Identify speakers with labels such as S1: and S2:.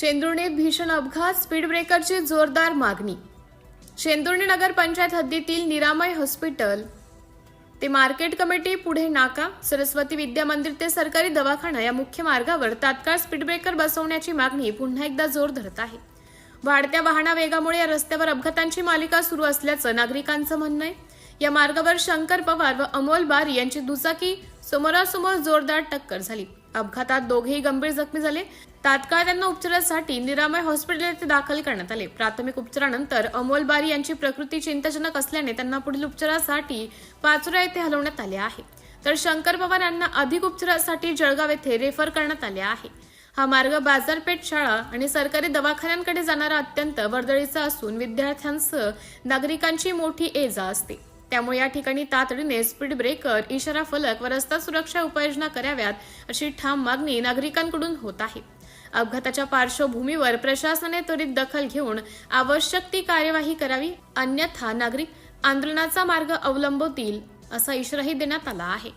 S1: शेंदुर्णीत भीषण अपघात, स्पीड ब्रेकरची जोरदार मागणी। शेंदुर्णी नगर पंचायत हद्दीतील निरामय हॉस्पिटल ते मार्केट कमिटी पुढे नाका, सरस्वती विद्या मंदिर ते सरकारी दवाखाना या मुख्य मार्गावर तात्काळ स्पीड ब्रेकर बसवण्याची मागणी पुन्हा एकदा जोर धरत आहे। वाढत्या वाहना वेगामुळे या रस्त्यावर अपघातांची मालिका सुरू असल्याचं नागरिकांचं म्हणणं आहे। या मार्गावर शंकर पवार व अमोल बारी यांची दुचाकी समोरासमोर जोरदार टक्कर झाली। अपघातात दोघेही गंभीर जखमी झाले। तात्काळ त्यांना उपचारासाठी निरामय हॉस्पिटल येथे दाखल करण्यात आले। प्राथमिक उपचारानंतर अमोल बारी यांची प्रकृती चिंताजनक असल्याने त्यांना पुढील उपचारासाठी पाचोरा येथे हलवण्यात आले आहे, तर शंकर पवार यांना अधिक उपचारासाठी जळगाव येथे रेफर करण्यात आले आहे। हा मार्ग बाजारपेठ, शाळा आणि सरकारी दवाखान्यांकडे जाणारा अत्यंत वर्दळीचा असून विद्यार्थ्यांसह नागरिकांची मोठी ये-जा असते। त्यामुळे या ठिकाणी तातडीने स्पीड ब्रेकर, इशारा फलक व रस्ता सुरक्षा उपाययोजना कराव्यात अशी ठाम मागणी नागरिकांकडून होत आहे। अपघाताच्या पार्श्वभूमीवर प्रशासनाने त्वरित दखल घेऊन आवश्यक ती कार्यवाही करावी, अन्यथा नागरिक आंदोलनाचा मार्ग अवलंबतील असा इशाराही देण्यात आला आहे।